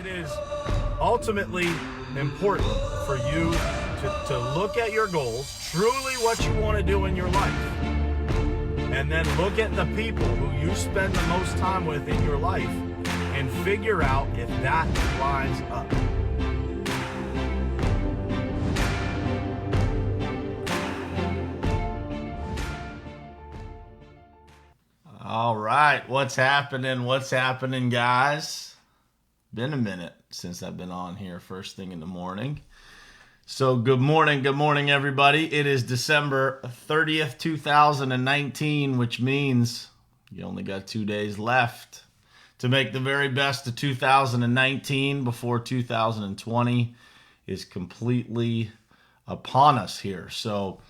is ultimately important for you to look at your goals, truly what you want to do in your life, and then look at the people who you spend the most time with in your life and figure out if that lines up. All right, what's happening? What's happening, guys? Been a minute since I've been on here first thing in the morning. So good morning, everybody. It is December 30th, 2019, which means you only got 2 days left to make the very best of 2019 before 2020 is completely upon us here. So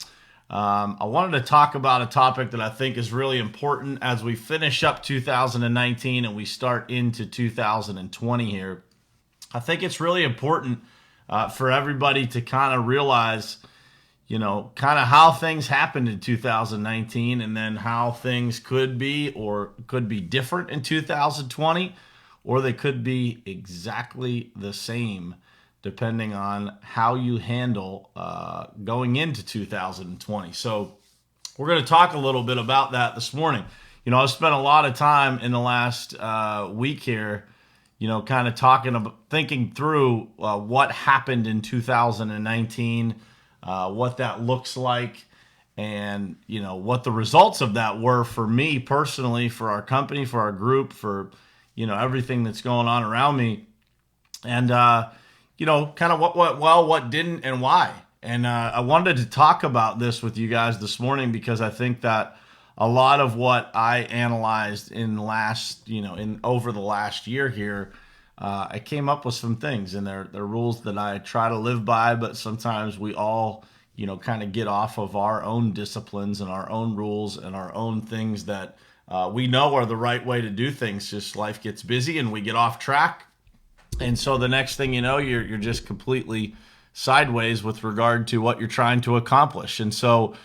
I wanted to talk about a topic that I think is really important as we finish up 2019 and we start into 2020 here. I think it's really important for everybody to kind of realize, kind of how things happened in 2019 and then how things could be or could be different in 2020, or they could be exactly the same depending on how you handle going into 2020. So we're going to talk a little bit about that this morning. I've spent a lot of time in the last week here, kind of thinking through what happened in 2019, what that looks like, and, what the results of that were for me personally, for our company, for our group, for, everything that's going on around me. And, kind of what went well, what didn't, and why. And I wanted to talk about this with you guys this morning because I think that a lot of what I analyzed in over the last year here, I came up with some things, and they're rules that I try to live by, but sometimes we all, kind of get off of our own disciplines and our own rules and our own things that we know are the right way to do things. Just life gets busy and we get off track. And so the next thing you know, you're just completely sideways with regard to what you're trying to accomplish. And so,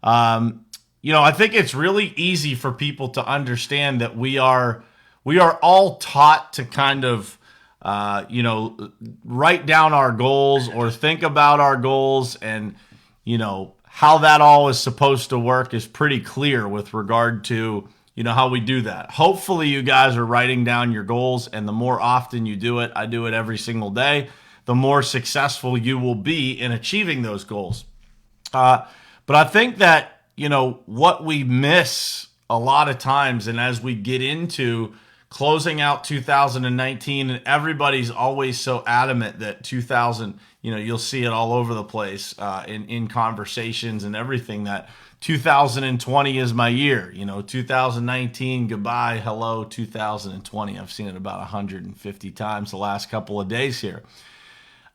I think it's really easy for people to understand that we are all taught to kind of, write down our goals or think about our goals, and, how that all is supposed to work is pretty clear with regard to how we do that. Hopefully you guys are writing down your goals, and the more often you do it, I do it every single day, the more successful you will be in achieving those goals. But I think that, what we miss a lot of times, and as we get into closing out 2019, and everybody's always so adamant that you'll see it all over the place in conversations and everything, that 2020 is my year. 2019, goodbye, hello, 2020. I've seen it about 150 times the last couple of days here.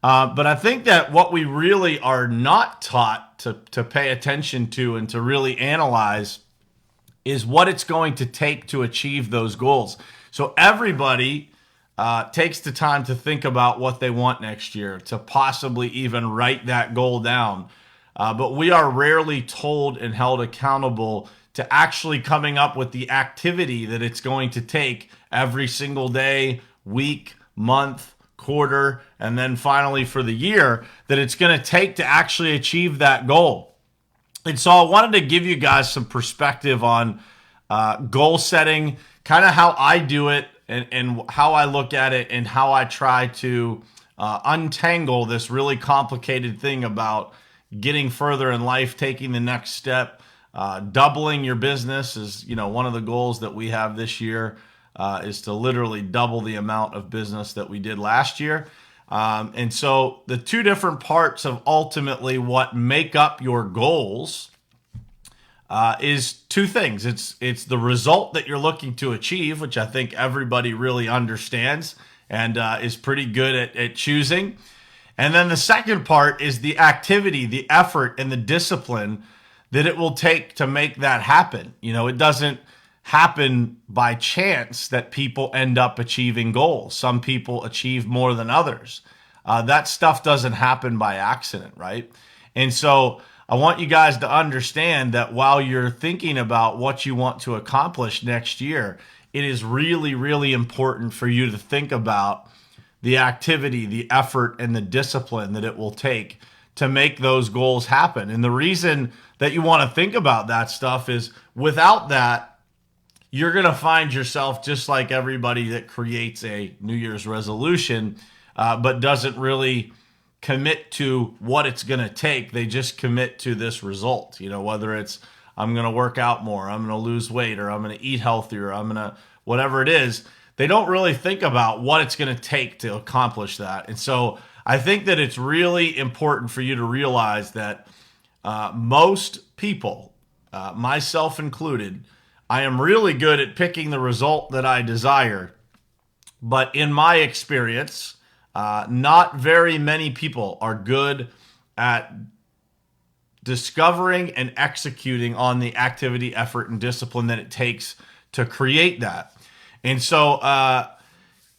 But I think that what we really are not taught to pay attention to and to really analyze is what it's going to take to achieve those goals. So everybody takes the time to think about what they want next year, to possibly even write that goal down. But we are rarely told and held accountable to actually coming up with the activity that it's going to take every single day, week, month, quarter, and then finally for the year that it's going to take to actually achieve that goal. And so I wanted to give you guys some perspective on goal setting, kind of how I do it and how I look at it and how I try to untangle this really complicated thing about getting further in life, taking the next step, doubling your business is, one of the goals that we have this year is to literally double the amount of business that we did last year. And so the two different parts of ultimately what make up your goals is two things. It's the result that you're looking to achieve, which I think everybody really understands and is pretty good at choosing. And then the second part is the activity, the effort, and the discipline that it will take to make that happen. It doesn't happen by chance that people end up achieving goals. Some people achieve more than others. That stuff doesn't happen by accident, right? And so I want you guys to understand that while you're thinking about what you want to accomplish next year, it is really, really important for you to think about the activity, the effort, and the discipline that it will take to make those goals happen. And the reason that you want to think about that stuff is without that, you're going to find yourself just like everybody that creates a New Year's resolution, but doesn't really commit to what it's going to take. They just commit to this result, whether it's I'm going to work out more, I'm going to lose weight, or I'm going to eat healthier, I'm going to whatever it is. They don't really think about what it's going to take to accomplish that. And so I think that it's really important for you to realize that most people, myself included, I am really good at picking the result that I desire. But in my experience, not very many people are good at discovering and executing on the activity, effort, and discipline that it takes to create that. And so, I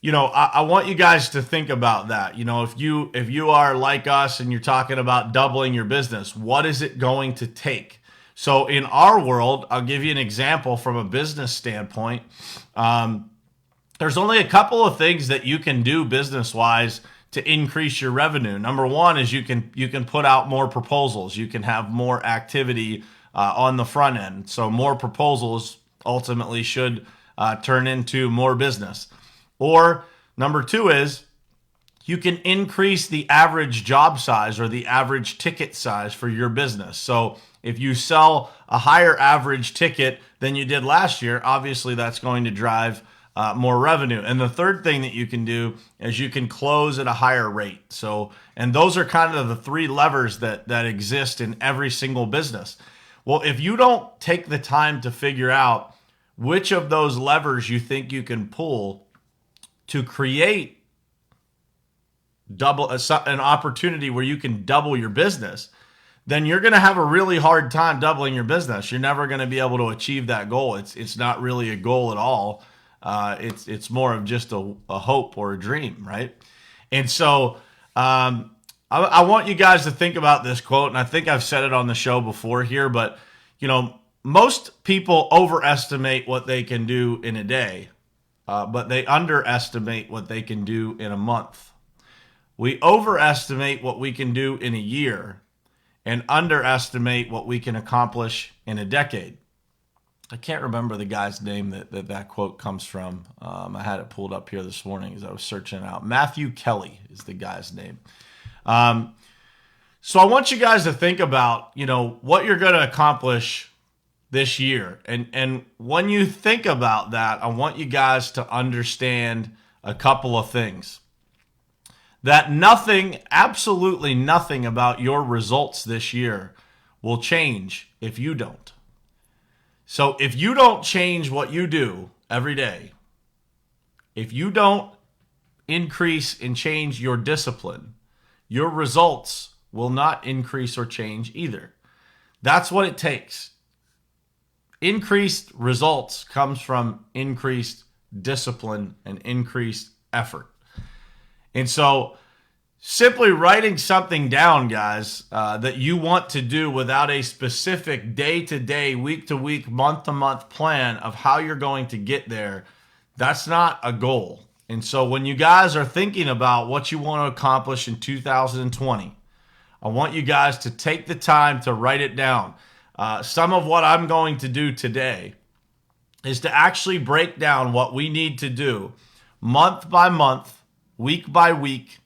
want you guys to think about that. If you are like us and you're talking about doubling your business, what is it going to take? So in our world, I'll give you an example from a business standpoint. There's only a couple of things that you can do business-wise to increase your revenue. Number one is you can put out more proposals. You can have more activity on the front end. So more proposals ultimately should turn into more business. Or number two is you can increase the average job size or the average ticket size for your business. So if you sell a higher average ticket than you did last year, obviously that's going to drive more revenue. And the third thing that you can do is you can close at a higher rate. So, and those are kind of the three levers that exist in every single business. Well, if you don't take the time to figure out which of those levers you think you can pull to create an opportunity where you can double your business, then you're going to have a really hard time doubling your business. You're never going to be able to achieve that goal. It's not really a goal at all. It's more of just a hope or a dream, right? And so I want you guys to think about this quote, and I think I've said it on the show before here, but most people overestimate what they can do in a day, but they underestimate what they can do in a month. We overestimate what we can do in a year and underestimate what we can accomplish in a decade. I can't remember the guy's name that quote comes from. I had it pulled up here this morning as I was searching it out. Matthew Kelly is the guy's name. So I want you guys to think about, what you're going to accomplish this year. And when you think about that, I want you guys to understand a couple of things. That nothing, absolutely nothing about your results this year will change if you don't. So if you don't change what you do every day, if you don't increase and change your discipline, your results will not increase or change either. That's what it takes. Increased results comes from increased discipline and increased effort. And so simply writing something down, guys, that you want to do without a specific day-to-day, week-to-week, month-to-month plan of how you're going to get there, that's not a goal. And so when you guys are thinking about what you want to accomplish in 2020, I want you guys to take the time to write it down. Some of what I'm going to do today is to actually break down what we need to do month by month, week by week,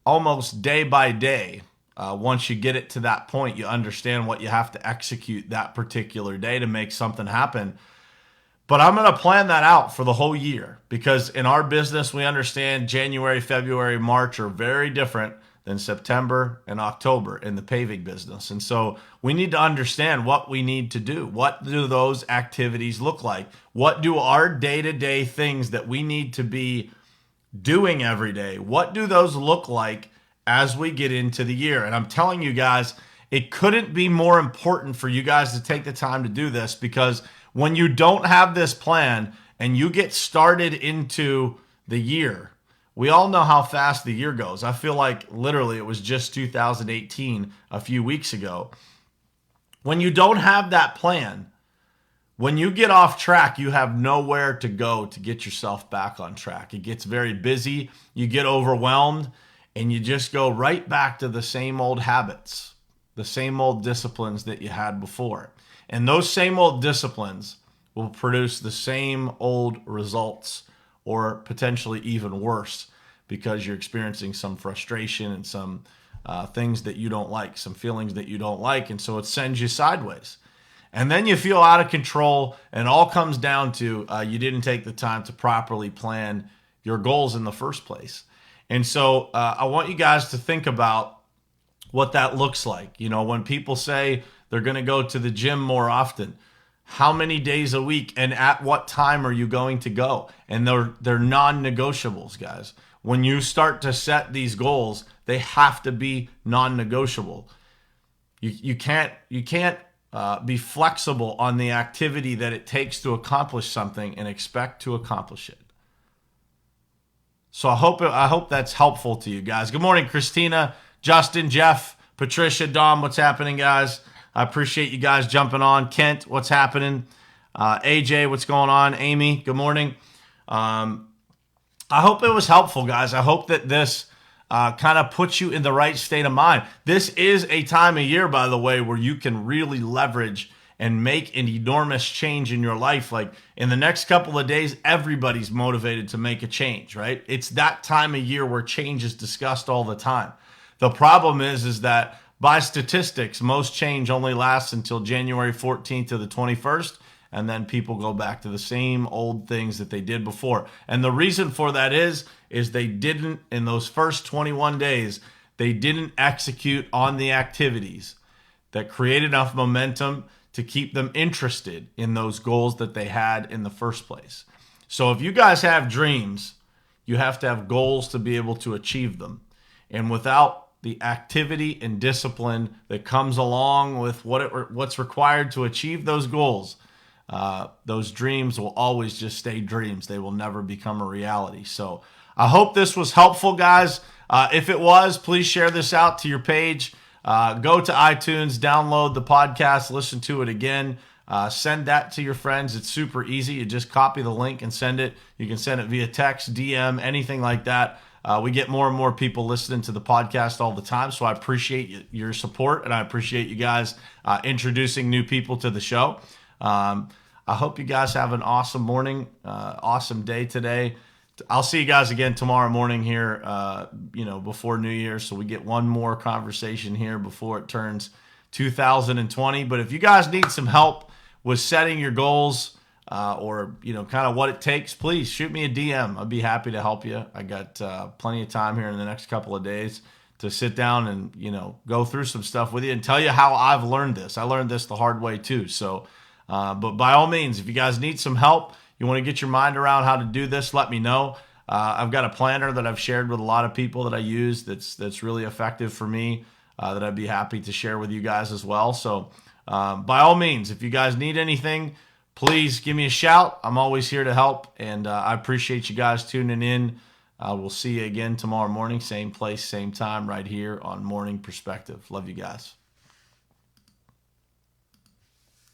almost day by day. Once you get it to that point, you understand what you have to execute that particular day to make something happen. But I'm going to plan that out for the whole year because in our business, we understand January, February, March are very different than September and October in the paving business. And so we need to understand what we need to do. What do those activities look like? What do our day-to-day things that we need to be doing every day? What do those look like as we get into the year? And I'm telling you guys, it couldn't be more important for you guys to take the time to do this because when you don't have this plan and you get started into the year, we all know how fast the year goes. I feel like literally it was just 2018 a few weeks ago. When you don't have that plan, When you get off track, you have nowhere to go to get yourself back on track. It gets very busy, you get overwhelmed, and you just go right back to the same old habits, the same old disciplines that you had before. And those same old disciplines will produce the same old results, or potentially even worse, because you're experiencing some frustration and some things that you don't like, some feelings that you don't like, and so it sends you sideways. And then you feel out of control, and it all comes down to you didn't take the time to properly plan your goals in the first place. And so I want you guys to think about what that looks like. You know, when people say they're going to go to the gym more often, how many days a week and at what time are you going to go? And they're non-negotiables, guys. When you start to set these goals, they have to be non-negotiable. You can't be flexible on the activity that it takes to accomplish something and expect to accomplish it. So I hope that's helpful to you guys. Good morning, Christina, Justin, Jeff, Patricia, Dom. What's happening, guys? I appreciate you guys jumping on. Kent, what's happening? AJ, what's going on? Amy, good morning. I hope it was helpful, guys. I hope that this kind of puts you in the right state of mind. This is a time of year, by the way, where you can really leverage and make an enormous change in your life. Like in the next couple of days, everybody's motivated to make a change, right? It's that time of year where change is discussed all the time. The problem is that by statistics, most change only lasts until January 14th to the 21st. And then people go back to the same old things that they did before. And the reason for that is they didn't, in those first 21 days, they didn't execute on the activities that create enough momentum to keep them interested in those goals that they had in the first place. So if you guys have dreams, you have to have goals to be able to achieve them. And without the activity and discipline that comes along with what's required to achieve those goals, those dreams will always just stay dreams. They will never become a reality. So I hope this was helpful, guys. If it was, please share this out to your page. Go to iTunes, download the podcast, listen to it again. Send that to your friends. It's super easy. You just copy the link and send it. You can send it via text, DM, anything like that. We get more and more people listening to the podcast all the time, so I appreciate your support, and I appreciate you guys introducing new people to the show. I hope you guys have an awesome morning, awesome day today. I'll see you guys again tomorrow morning here, before New Year's, so we get one more conversation here before it turns 2020. But if you guys need some help with setting your goals, or kind of what it takes, please shoot me a DM. I'd be happy to help you. I got plenty of time here in the next couple of days to sit down and go through some stuff with you and tell you how I've learned this. I learned this the hard way too. So, but by all means, if you guys need some help, you want to get your mind around how to do this, let me know. I've got a planner that I've shared with a lot of people that I use that's really effective for me, that I'd be happy to share with you guys as well. So by all means, if you guys need anything, please give me a shout. I'm always here to help, and I appreciate you guys tuning in. We'll see you again tomorrow morning, same place, same time, right here on Morning Perspective. Love you guys.